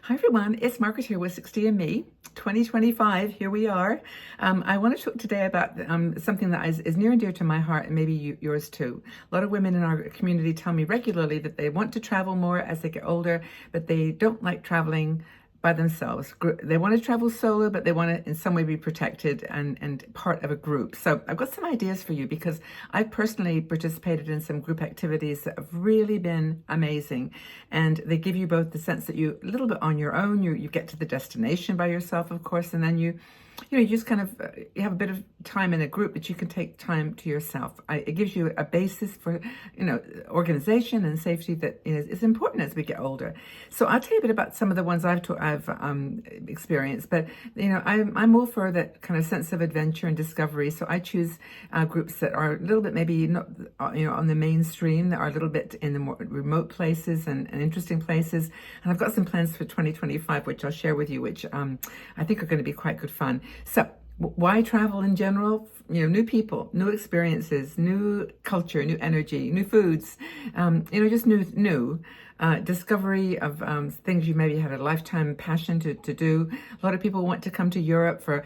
Hi everyone, it's Margaret here with 60 and Me, 2025, here we are. I want to talk today about something that is near and dear to my heart and maybe yours too. A lot of women in our community tell me regularly that they want to travel more as they get older, but they don't like traveling by themselves. They want to travel solo, but they want to in some way be protected and part of a group. So I've got some ideas for you because I've personally participated in some group activities that have really been amazing. And they give you both the sense that you a little bit on your own, you get to the destination by yourself, of course, and then you just kind of you have a bit of time in a group, but you can take time to yourself. It gives you a basis for, organization and safety that is important as we get older. So I'll tell you a bit about some of the ones I've experienced, but I'm all for that kind of sense of adventure and discovery. So I choose groups that are a little bit maybe not on the mainstream, that are a little bit in the more remote places and interesting places. And I've got some plans for 2025, which I'll share with you, which I think are going to be quite good fun. So why travel in general? New people, new experiences, new culture, new energy, new foods, just new discovery of things you maybe had a lifetime passion to do. A lot of people want to come to Europe for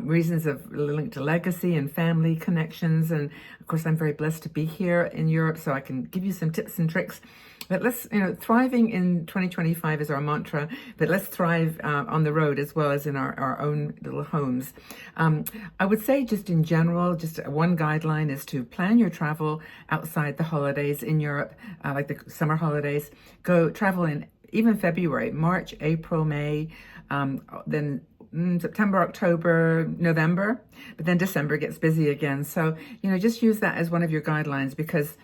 reasons of linked to legacy and family connections. And of course, I'm very blessed to be here in Europe, so I can give you some tips and tricks. But let's, thriving in 2025 is our mantra, but let's thrive on the road as well as in our own little homes. I would say just in general, just one guideline is to plan your travel outside the holidays in Europe, like the summer holidays. Go travel in even February, March, April, May, then September, October, November, but then December gets busy again. So, just use that as one of your guidelines because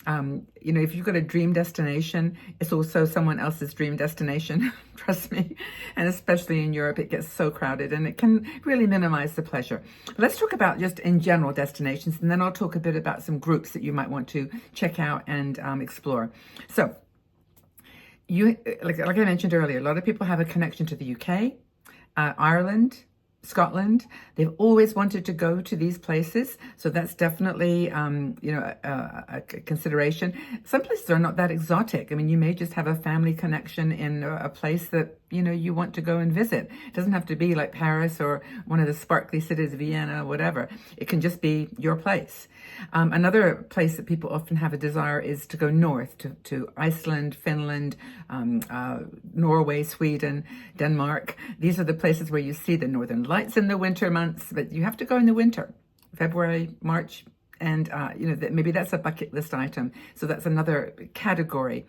if you've got a dream destination, it's also someone else's dream destination, trust me. And especially in Europe, it gets so crowded and it can really minimize the pleasure. But let's talk about just in general destinations, and then I'll talk a bit about some groups that you might want to check out and explore. So, like I mentioned earlier, a lot of people have a connection to the UK, Ireland, Scotland. They've always wanted to go to these places, so that's definitely a consideration. Some places are not that exotic. I mean, you may just have a family connection in a place that you want to go and visit. It doesn't have to be like Paris or one of the sparkly cities, Vienna, whatever. It can just be your place. Another place that people often have a desire is to go north to Iceland, Finland, Norway, Sweden, Denmark. These are the places where you see the northern lights in the winter months, but you have to go in the winter, February, March. And, maybe that's a bucket list item. So that's another category.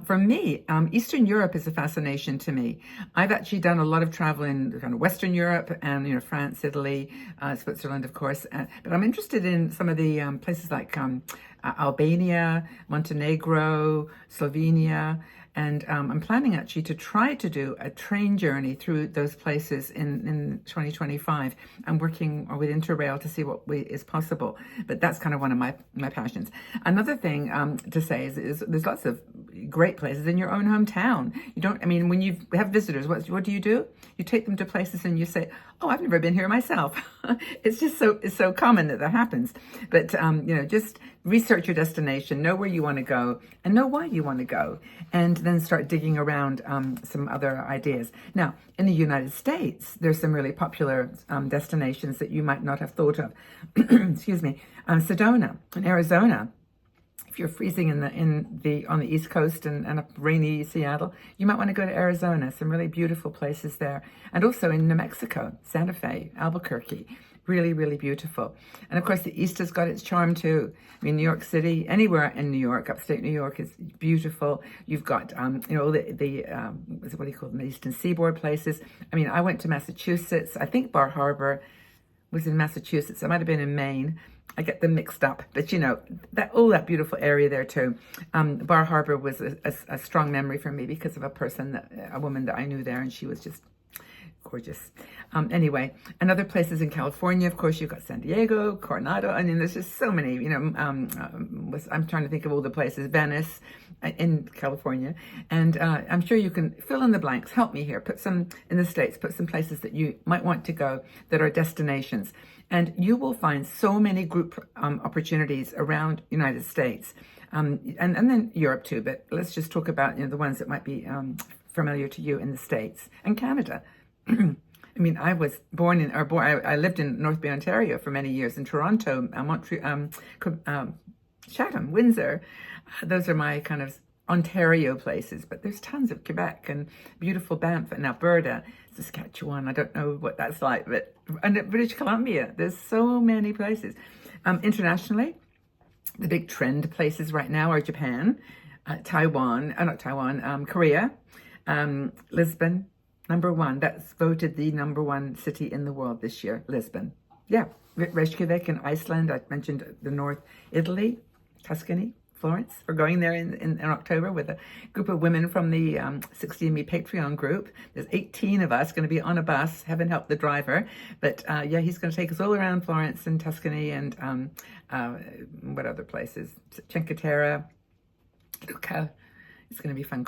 For me, Eastern Europe is a fascination to me. I've actually done a lot of travel in kind of Western Europe and, France, Italy, Switzerland, of course. But I'm interested in some of the places like Albania, Montenegro, Slovenia. And I'm planning actually to try to do a train journey through those places in 2025. I'm working with Interrail to see what is possible, but that's kind of one of my passions. Another thing to say is there's lots of great places in your own hometown. When you have visitors, what do? You take them to places and you say, oh, I've never been here myself. It's just so common that happens. But, just research your destination, know where you want to go and know why you want to go, and then start digging around some other ideas. Now, in the United States, there's some really popular destinations that you might not have thought of. Excuse me. Sedona in Arizona. If you're freezing on the East Coast and up rainy Seattle, you might want to go to Arizona. Some really beautiful places there. And also in New Mexico, Santa Fe, Albuquerque. Really, really beautiful. And of course, the East has got its charm too. New York City, anywhere in New York, upstate New York is beautiful. You've got, what do you call them, the Eastern Seaboard places. I went to Massachusetts. I think Bar Harbor was in Massachusetts. It might have been in Maine. I get them mixed up, but that beautiful area there too. Bar Harbor was a strong memory for me because of a woman that I knew there, and she was just gorgeous. Anyway, and other places in California, of course, you've got San Diego, Coronado. There's just so many, I'm trying to think of all the places, Venice in California. And I'm sure you can fill in the blanks. Help me here. Put some in the States, put some places that you might want to go that are destinations. And you will find so many group opportunities around United States. And then Europe too, but let's just talk about the ones that might be familiar to you in the States and Canada. I mean, I was I lived in North Bay, Ontario for many years, in Toronto, Montreal, Chatham, Windsor. Those are my kind of Ontario places, but there's tons of Quebec and beautiful Banff and Alberta, Saskatchewan. I don't know what that's like, but and British Columbia. There's so many places. Internationally, the big trend places right now are Japan, Korea, Lisbon. #1. That's voted the #1 city in the world this year, Lisbon. Yeah, Reykjavik in Iceland. I mentioned the North, Italy, Tuscany, Florence. We're going there in October with a group of women from the 60Me Patreon group. There's 18 of us going to be on a bus. Heaven help the driver. But yeah, he's going to take us all around Florence and Tuscany and what other places? Cinque Terre, Lucca. It's going to be a fun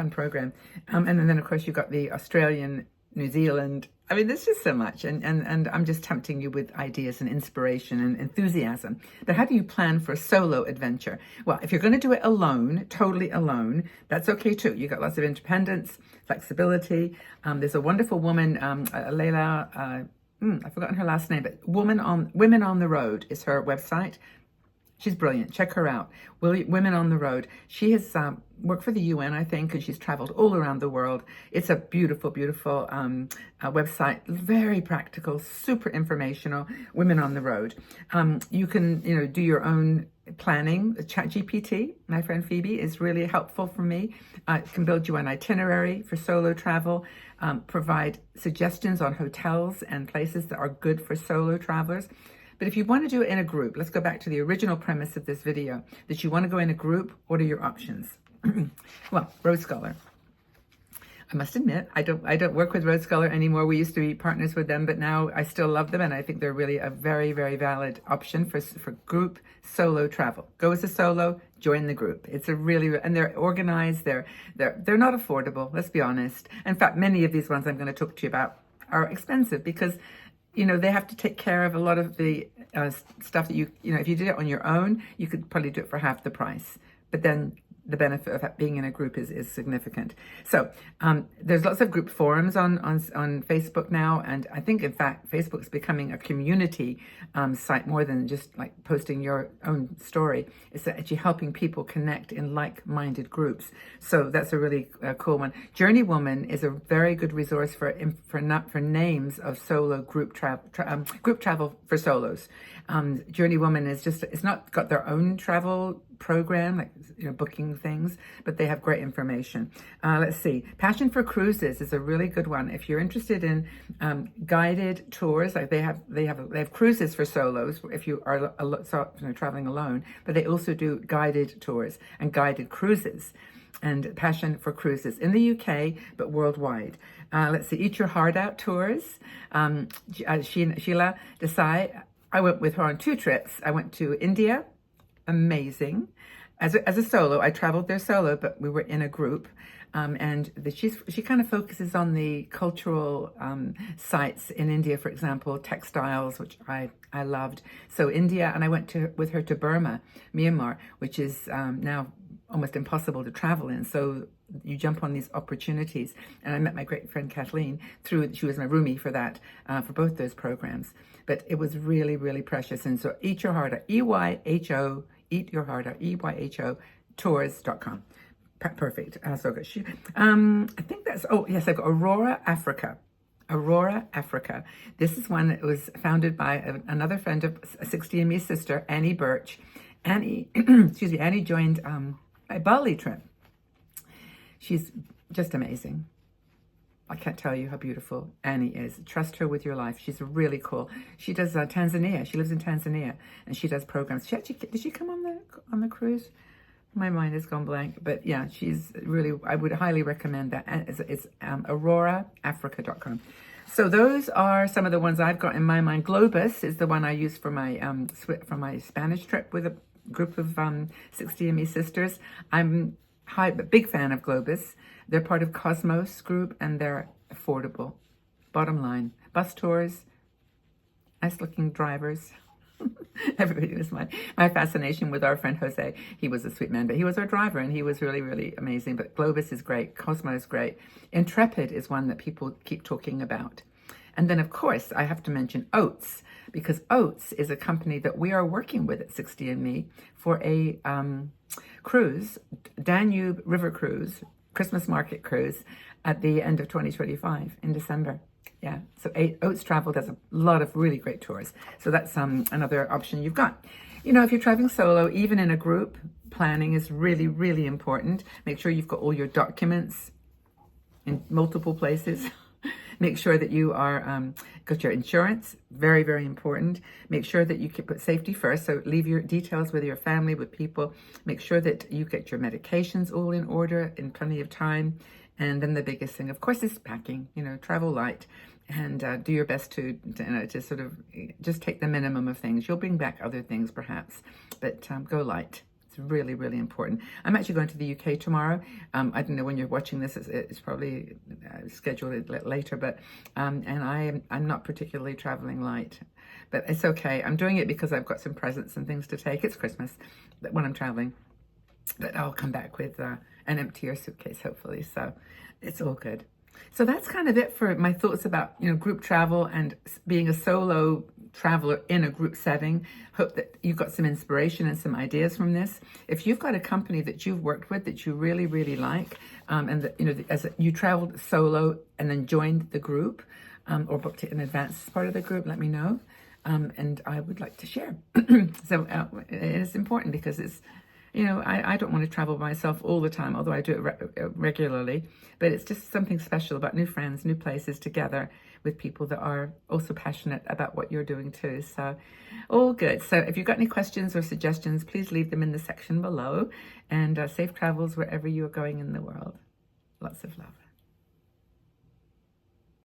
program. And then, of course, you've got the Australian, New Zealand. I mean, there's just so much. And I'm just tempting you with ideas and inspiration and enthusiasm. But how do you plan for a solo adventure? Well, if you're going to do it alone, totally alone, that's okay too. You've got lots of independence, flexibility. There's a wonderful woman, Leila, I've forgotten her last name, but Women on the Road is her website. She's brilliant. Check her out. Women on the Road. She has worked for the UN, I think, and she's traveled all around the world. It's a beautiful, beautiful website. Very practical, super informational. Women on the Road. You can, do your own planning. ChatGPT, my friend Phoebe, is really helpful for me. It can build you an itinerary for solo travel. Provide suggestions on hotels and places that are good for solo travelers. But if you want to do it in a group, let's go back to the original premise of this video, that you want to go in a group. What are your options? Well, Road Scholar. I must admit, I don't work with Road Scholar anymore. We used to be partners with them, but now I still love them, and I think they're really a very, very valid option for group solo travel. Go as a solo, join the group. It's and they're organized. They're not affordable. Let's be honest. In fact, many of these ones I'm going to talk to you about are expensive because they have to take care of a lot of the stuff that if you did it on your own, you could probably do it for half the price. But then the benefit of being in a group is significant. So there's lots of group forums on Facebook now. And I think, in fact, Facebook's becoming a community site more than just like posting your own story. It's actually helping people connect in like-minded groups. So that's a really cool one. Journey Woman is a very good resource for names of solo group travel for solos. Journey Woman it's not got their own travel program, like booking things, but they have great information. Let's see. Passion for Cruises is a really good one. If you're interested in guided tours, like they have cruises for solos if you are traveling alone, but they also do guided tours and guided cruises. And Passion for Cruises in the UK, but worldwide. Let's see. Eat Your Heart Out tours. Sheila Desai. I went with her on 2 trips. I went to India. Amazing. As a solo, I traveled there solo, but we were in a group. And she kind of focuses on the cultural sites in India, for example, textiles, which I loved. So India, and I went with her to Burma, Myanmar, which is now almost impossible to travel in. So you jump on these opportunities. And I met my great friend Kathleen she was my roomie for that, for both those programs. But it was really, really precious. And so Eat Your Heart Out, EYHO, Eat Your Heart Out, EYHO, tours.com. Perfect. So good. I think that's, I've got Aurora, Africa. Aurora, Africa. This is one that was founded by another friend of 60me's sister, Annie Birch. Annie joined a Bali trip. She's just amazing. I can't tell you how beautiful Annie is. Trust her with your life. She's really cool. She does Tanzania. She lives in Tanzania, and she does programs. Did she come on the cruise? My mind has gone blank. But yeah, she's really. I would highly recommend that. It's auroraafrica.com. So those are some of the ones I've got in my mind. Globus is the one I used for my Spanish trip with a group of 60me sisters. I'm a big fan of Globus. They're part of Cosmos Group, and they're affordable. Bottom line, bus tours, nice-looking drivers. Everybody was my fascination with our friend Jose. He was a sweet man, but he was our driver, and he was really, really amazing. But Globus is great. Cosmo is great. Intrepid is one that people keep talking about. And then, of course, I have to mention Oats, because Oats is a company that we are working with at 60andMe for a cruise, Danube River Cruise, Christmas Market Cruise at the end of 2025 in December. Yeah, so Oats Travel does a lot of really great tours. So that's another option you've got. You know, if you're traveling solo, even in a group, planning is really, really important. Make sure you've got all your documents in multiple places. Make sure that you are got your insurance, very, very important. Make sure that you put safety first. So leave your details with your family, with people. Make sure that you get your medications all in order in plenty of time. And then the biggest thing, of course, is packing. You know, travel light, and do your best to sort of just take the minimum of things. You'll bring back other things perhaps, but go light. It's really, really important. I'm actually going to the UK tomorrow. I don't know when you're watching this. It's probably scheduled later, but and I'm not particularly traveling light, but it's okay. I'm doing it because I've got some presents and things to take. It's Christmas when I'm traveling, but I'll come back with an emptier suitcase hopefully. So it's all good. So that's kind of it for my thoughts about, you know, group travel and being a solo traveler in a group setting. Hope that you've got some inspiration and some ideas from this. If you've got a company that you've worked with that you really, really like, and that, you know, as you traveled solo and then joined the group, or booked it in advance as part of the group, let me know. And I would like to share. So it's important because it's, you know, I don't want to travel by myself all the time, although I do it regularly. But it's just something special about new friends, new places together with people that are also passionate about what you're doing too. So all good. So if you've got any questions or suggestions, please leave them in the section below. And safe travels wherever you are going in the world. Lots of love.